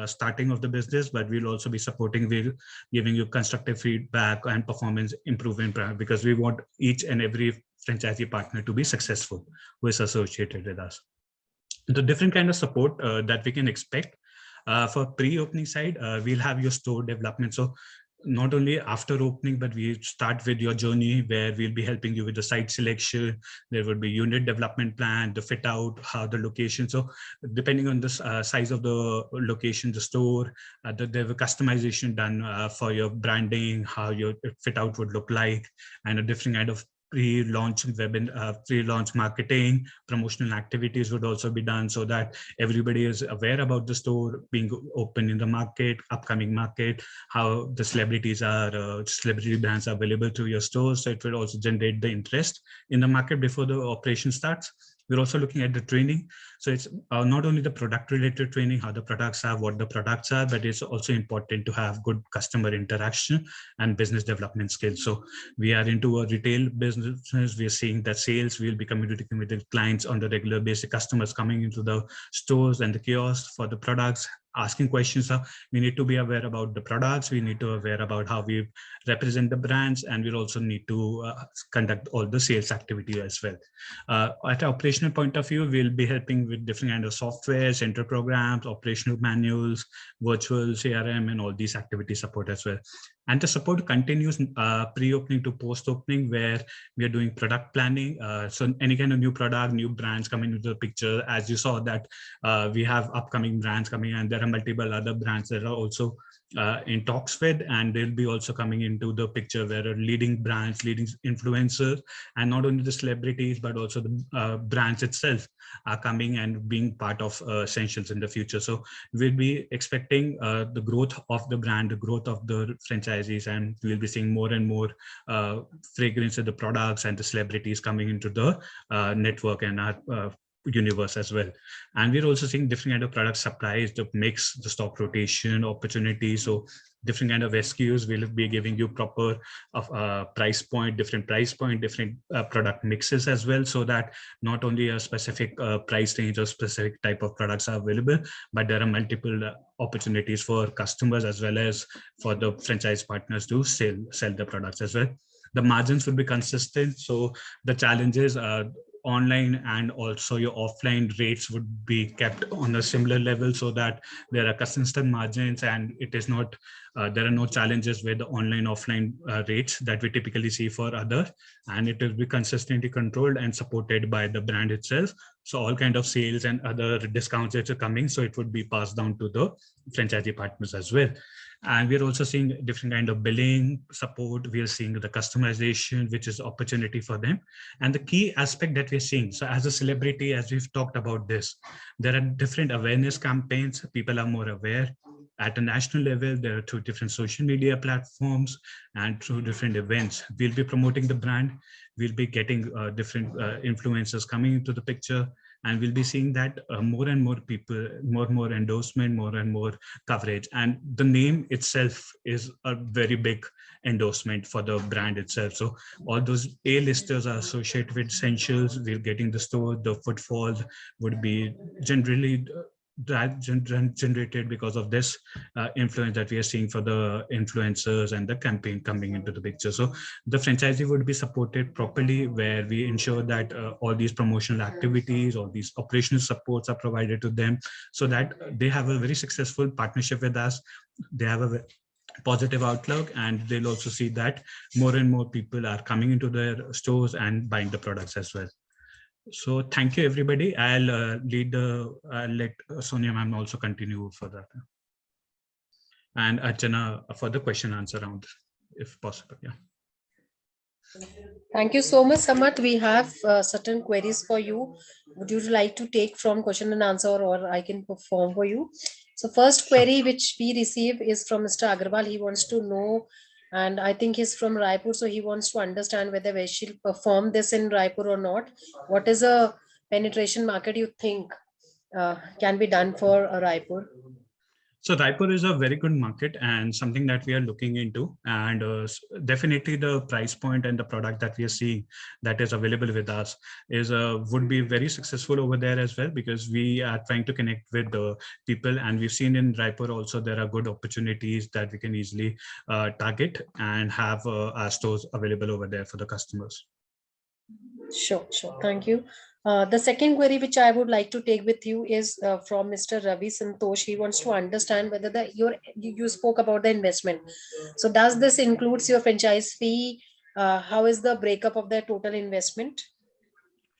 starting of the business, but we'll also be supporting, we'll giving you constructive feedback and performance improvement, because we want each and every franchisee partner to be successful who is associated with us. The different kind of support that we can expect for pre-opening side, we'll have your store development. So not only after opening, but we start with your journey, where we'll be helping you with the site selection. There will be unit development plan, the fit out, how the location. So depending on the size of the location, the store, there will customization done for your branding, how your fit out would look like, and a different kind of pre-launch pre-launch marketing, promotional activities would also be done, so that everybody is aware about the store being open in the market, upcoming market, how the celebrities are, celebrity brands are available to your store. So it will also generate the interest in the market before the operation starts. We're also looking at the training. So it's not only the product related training, how the products are, what the products are, but it's also important to have good customer interaction and business development skills. So we are into a retail business. We are seeing that sales, we'll be communicating with the clients on the regular basis, customers coming into the stores and the kiosks for the products, asking questions. We need to be aware about the products. We need to be aware about how we represent the brands, and we'll also need to conduct all the sales activity as well. At an operational point of view, we'll be helping with different kind of software, center programs, operational manuals, virtual CRM, and all these activity support as well. And the support continues pre-opening to post-opening, where we are doing product planning. So any kind of new product, new brands coming into the picture. As you saw that we have upcoming brands coming, and there are multiple other brands that are also in talks with, and they'll be also coming into the picture, where leading brands, leading influencers, and not only the celebrities, but also the brands itself are coming and being part of Scentials in the future. So we'll be expecting the growth of the brand, the growth of the franchisees, and we'll be seeing more and more fragrance of the products and the celebrities coming into the network and our universe as well. And we're also seeing different kind of product supplies, the mix, the stock rotation opportunities. So different kind of SKUs will be giving you proper price point, different product mixes as well, so that not only a specific price range or specific type of products are available, but there are multiple opportunities for customers as well as for the franchise partners to sell the products as well. The margins will be consistent. So the challenges are online and also your offline rates would be kept on a similar level, so that there are consistent margins, and it is not there are no challenges with the online offline rates that we typically see for others, and it will be consistently controlled and supported by the brand itself. So all kind of sales and other discounts that are coming, so it would be passed down to the franchisee partners as well. And we're also seeing different kind of billing support. We are seeing the customization, which is opportunity for them. And the key aspect that we're seeing, so as a celebrity, as we've talked about this, there are different awareness campaigns. People are more aware. At a national level, there are through different social media platforms and through different events. We'll be promoting the brand. We'll be getting different influencers coming into the picture. And we'll be seeing that more and more people, more and more endorsement, more and more coverage. And the name itself is a very big endorsement for the brand itself. So all those A-listers are associated with Scentials. We're getting the store, the footfalls would be generally generated because of this influence that we are seeing for the influencers and the campaign coming into the picture. So the franchisee would be supported properly, where we ensure that all these promotional activities, all these operational supports are provided to them, so that they have a very successful partnership with us. They have a positive outlook, and they'll also see that more and more people are coming into their stores and buying the products as well. So thank you, everybody. I'll let Sonia ma'am also continue for that. And Archana for the question answer round, if possible. Yeah. Thank you so much, Samat. We have certain queries for you. Would you like to take from question and answer, or I can perform for you? So first query which we receive is from Mr. Agarwal. He wants to know, and I think he's from Raipur, so he wants to understand whether we should perform this in Raipur or not. What is a penetration market you think can be done for Raipur? So Raipur is a very good market and something that we are looking into, and definitely the price point and the product that we are seeing that is available with us is would be very successful over there as well, because we are trying to connect with the people, and we've seen in Raipur also there are good opportunities that we can easily target and have our stores available over there for the customers. Sure. Thank you. The second query which I would like to take with you is from Mr. Ravi Santosh. He wants to understand whether you spoke about the investment. So does this includes your franchise fee? How is the breakup of the total investment?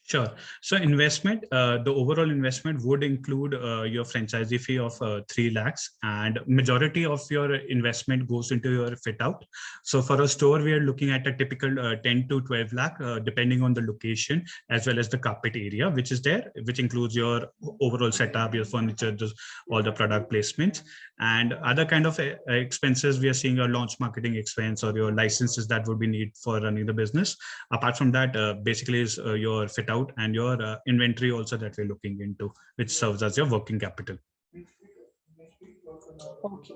Sure. So investment, the overall investment would include your franchisee fee of 3 lakhs, and majority of your investment goes into your fit out. So for a store, we are looking at a typical 10 to 12 lakh, depending on the location, as well as the carpet area, which is there, which includes your overall setup, your furniture, just all the product placements, and other kind of expenses. We are seeing a launch marketing expense or your licenses that would be needed for running the business. Apart from that, basically is your fit out and your inventory also that we're looking into, which serves as your working capital.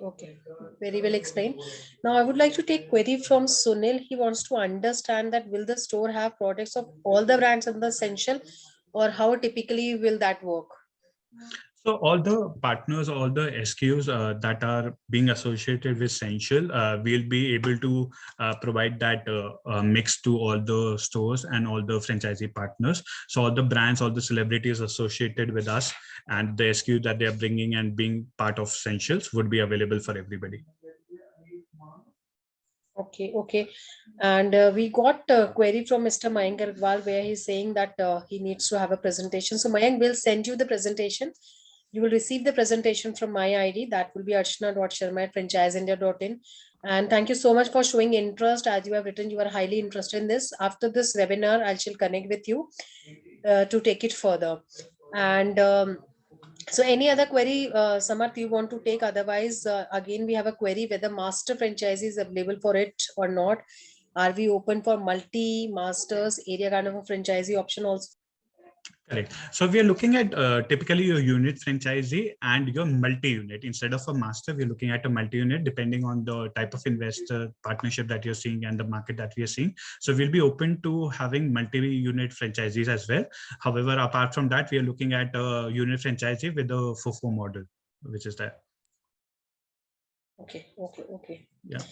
Okay. Very well explained. Now I would like to take query from Sunil. He wants to understand that will the store have products of all the brands in the Essential, or how typically will that work? So all the partners, all the SKUs that are being associated with Scential, we'll be able to provide that mix to all the stores and all the franchisee partners. So all the brands, all the celebrities associated with us, and the SKU that they are bringing and being part of Scentials would be available for everybody. Okay. And we got a query from Mr. Mayank Agarwal where he's saying that he needs to have a presentation. So Mayank will send you the presentation. You will receive the presentation from my ID. That will be archana.sharma@franchiseindia.in. And thank you so much for showing interest. As you have written, you are highly interested in this. After this webinar, I shall connect with you to take it further. And so any other query, Samarth, you want to take? Otherwise, again, we have a query whether master franchisee is available for it or not. Are we open for multi-masters area kind of a franchisee option also? Correct. So we are looking at typically your unit franchisee and your multi-unit. Instead of a master, we're looking at a multi-unit depending on the type of investor partnership that you're seeing and the market that we are seeing. So we'll be open to having multi-unit franchisees as well. However, apart from that, we are looking at a unit franchisee with a FOFO model, which is there. Okay. Yeah.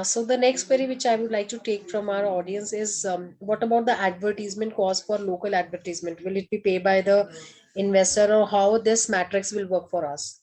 So the next query which I would like to take from our audience is what about the advertisement cost for local advertisement? Will it be paid by the investor, or how this matrix will work for us?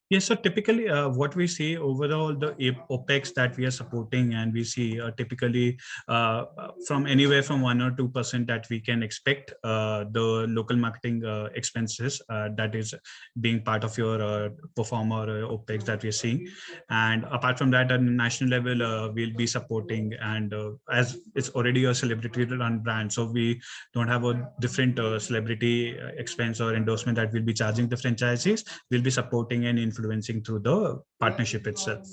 Yes, so typically what we see overall, the OPEX that we are supporting, and we see typically from anywhere from 1 or 2% that we can expect the local marketing expenses that is being part of your performer OPEX that we are seeing. And apart from that, at a national level, we'll be supporting, and as it's already a celebrity run brand, so we don't have a different celebrity expense or endorsement that we'll be charging the franchisees. We'll be supporting and influencing through the partnership itself.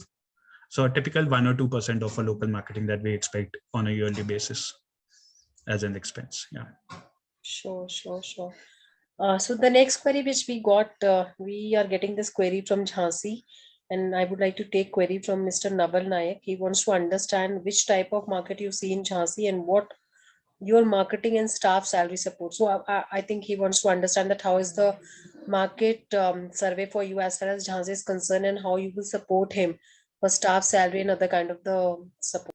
So a typical 1 or 2% of a local marketing that we expect on a yearly basis as an expense. Yeah. Sure. So the next query which we got, we are getting this query from Jhansi, and I would like to take query from Mr. Naval Nayak. He wants to understand which type of market you see in Jhansi and what your marketing and staff salary support. So I think he wants to understand that how is the market survey for you as far as Jhansi is concerned, and how you will support him for staff salary and other kind of the support.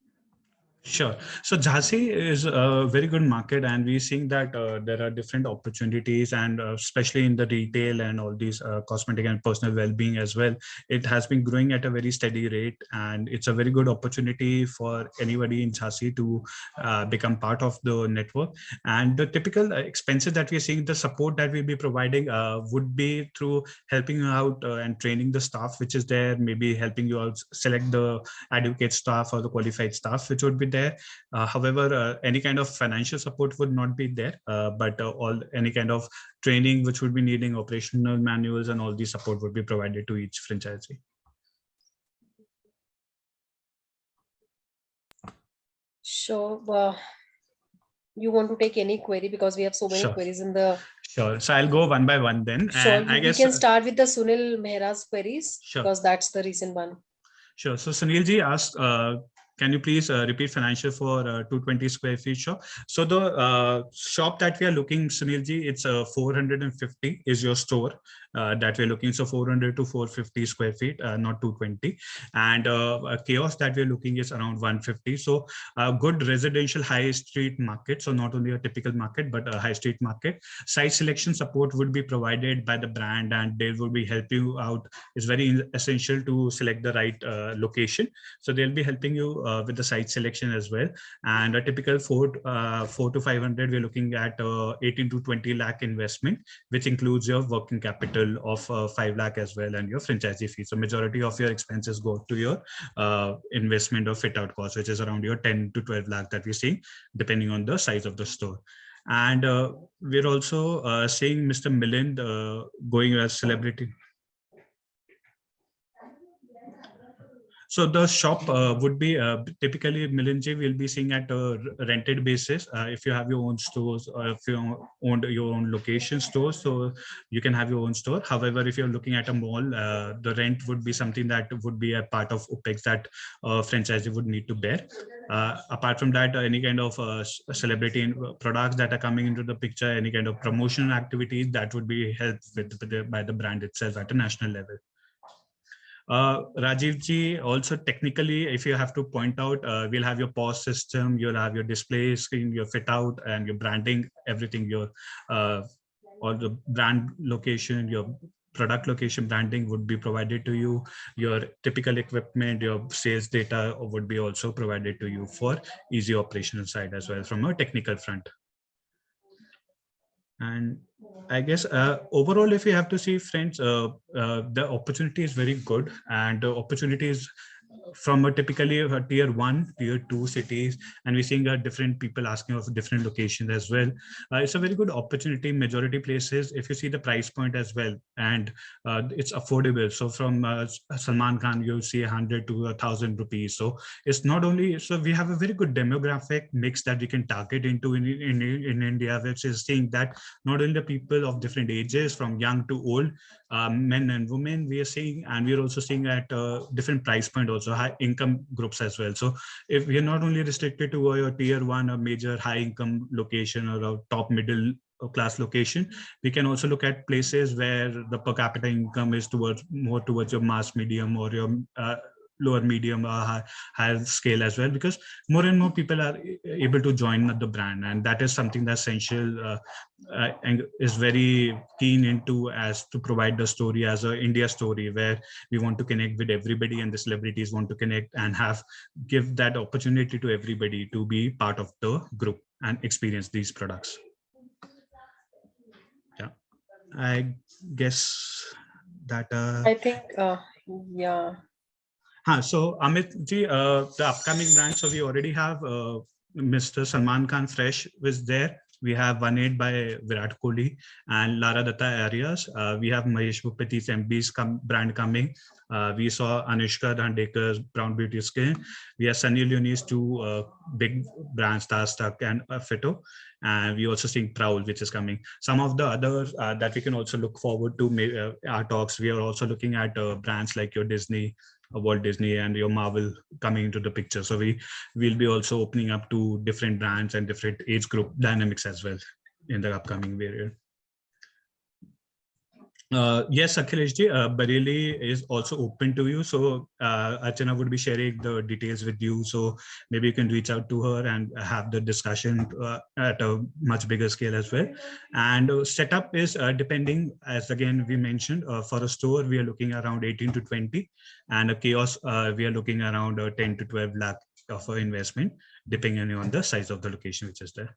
Sure. So Jhansi is a very good market, and we're seeing that there are different opportunities, and especially in the retail and all these cosmetic and personal well-being as well. It has been growing at a very steady rate, and it's a very good opportunity for anybody in Jhansi to become part of the network. And the typical expenses that we're seeing, the support that we'll be providing would be through helping you out and training the staff which is there, maybe helping you out select the advocate staff or the qualified staff which would be there. However, any kind of financial support would not be there, but any kind of training which would be needing operational manuals and all the support would be provided to each franchisee. Sure. You want to take any query, because we have so many Sure. queries in the. Sure. So I'll go one by one then. Sure. And I We guess can start with the Sunil Mehra's queries, Sure. because that's the recent one. Sure. So Sunil ji asked, can you please repeat financial for 220 square feet shop? So the shop that we are looking, Sunil ji, it's 450 is your store that we're looking. So 400 to 450 square feet, not 220. And a kiosk that we're looking is around 150. So a good residential high street market. So not only a typical market, but a high street market. Site selection support would be provided by the brand, and they will be helping you out. It's very essential to select the right location. So they'll be helping you with the site selection as well. And a typical 4 to 500, we're looking at 18 to 20 lakh investment, which includes your working capital of 5 lakh as well, and your franchisee fee. So majority of your expenses go to your investment or fit out cost, which is around your 10 to 12 lakh that we're seeing, depending on the size of the store. And we're also seeing Mr. Milind going as celebrity. So the shop would be typically Milinji will be seeing at a rented basis. If you have your own stores, or if you own your own location stores, so you can have your own store. However, if you're looking at a mall, the rent would be something that would be a part of OPEX that franchisee would need to bear. Apart from that, any kind of celebrity products that are coming into the picture, any kind of promotional activities that would be helped with by the brand itself at a national level. Rajiv ji, also technically, if you have to point out, we'll have your POS system, you'll have your display screen, your fit out, and your branding, everything, your all the brand location, your product location branding would be provided to you. Your typical equipment, your sales data would be also provided to you for easy operational side as well from a technical front. And I guess overall, if you have to see, friends, the opportunity is very good, and the opportunity is from a typically tier 1, tier 2 cities, and we're seeing different people asking of different locations as well. It's a very good opportunity in majority places if you see the price point as well, and it's affordable. So from Salman Khan, you'll see 100 to 1,000 rupees. So it's not only, so we have a very good demographic mix that we can target into in India, which is seeing that not only the people of different ages, from young to old, men and women, we are seeing, and we're also seeing at different price point, also high income groups as well. So if we are not only restricted to a tier 1 or major high income location or a top middle class location, we can also look at places where the per capita income is more towards your mass medium or your lower medium or higher scale as well, because more and more people are able to join the brand, and that is something that Scentials and is very keen into, as to provide the story as a India story, where we want to connect with everybody, and the celebrities want to connect and give that opportunity to everybody to be part of the group and experience these products. Yeah, I guess that I think yeah. So Amit ji, the upcoming brand. So we already have Mr. Salman Khan Fresh was there. We have 1-8 by Virat Kohli and Lara Datta Arias. We have Mahesh Bhupati's MB's brand coming. We saw Anushka Dhandekar's Brown Beauty Skin. We have Sunny Leone's 2 big brands, Starstuck and Fito. And we also seeing Prowl, which is coming. Some of the others that we can also look forward to our talks. We are also looking at brands like your Disney, Walt Disney, and your Marvel coming into the picture. So we will be also opening up to different brands and different age group dynamics as well in the upcoming period. Yes, Akhileshji, Bareilly is also open to you. So Archana would be sharing the details with you. So maybe you can reach out to her and have the discussion at a much bigger scale as well. And setup is depending, as again we mentioned, for a store, we are looking around 18 to 20, and a kiosk, we are looking around 10 to 12 lakh of investment, depending on the size of the location which is there.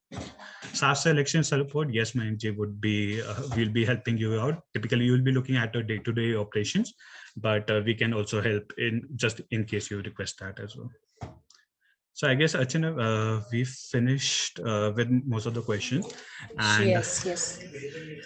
SaaS selection support, yes, my MJ would be, we'll be helping you out. Typically, you'll be looking at a day-to-day operations, but we can also help in just in case you request that as well. So I guess, Archana, we've finished with most of the questions. And Yes.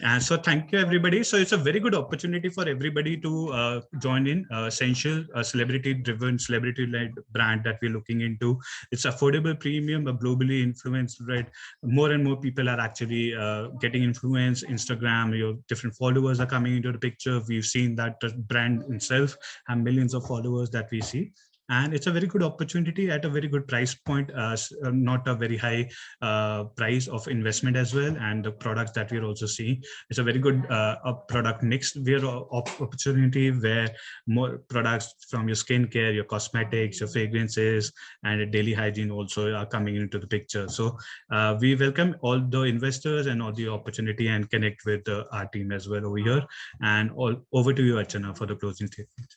and so thank you, everybody. So it's a very good opportunity for everybody to join in. Essential, a celebrity-driven, celebrity-led brand that we're looking into. It's affordable, premium, but globally influenced, right? More and more people are actually getting influence. Instagram, your different followers are coming into the picture. We've seen that the brand itself have millions of followers that we see. And it's a very good opportunity at a very good price point, not a very high price of investment as well. And the products that we're also seeing, it's a very good product mix. We're opportunity where more products from your skincare, your cosmetics, your fragrances, and daily hygiene also are coming into the picture. So we welcome all the investors and all the opportunity and connect with our team as well over here. And over to you, Archana, for the closing statement.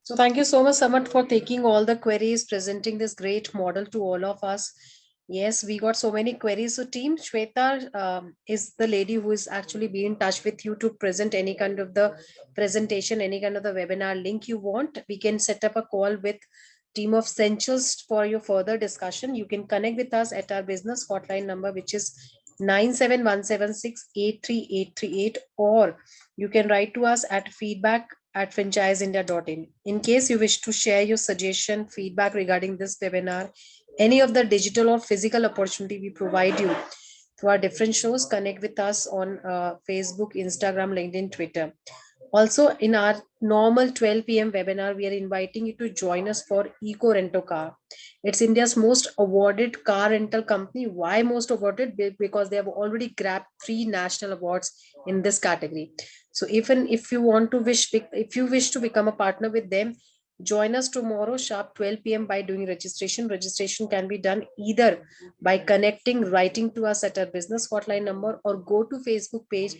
So thank you so much, Samat, for taking all the queries, presenting this great model to all of us. Yes, we got so many queries. So team Shweta is the lady who is actually be in touch with you to present any kind of the presentation, any kind of the webinar link you want. We can set up a call with team of Scentials for your further discussion. You can connect with us at our business hotline number, which is 97176 or you can write to us at feedback@franchiseindia.in. In case you wish to share your suggestion, feedback regarding this webinar, any of the digital or physical opportunity we provide you through our different shows, connect with us on Facebook, Instagram, LinkedIn, Twitter. Also, in our normal 12 p.m. webinar, we are inviting you to join us for Eco Rento Car. It's India's most awarded car rental company. Why most awarded? Because they have already grabbed 3 national awards in this category. So even if you wish to become a partner with them, join us tomorrow sharp 12 p.m. by doing registration. Registration can be done either by writing to us at our business hotline number, or go to Facebook page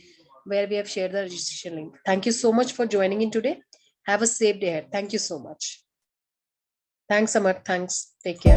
where we have shared the registration link. Thank you so much for joining in today. Have a safe day ahead. Thank you so much. Thanks, Amar. Thanks. Take care.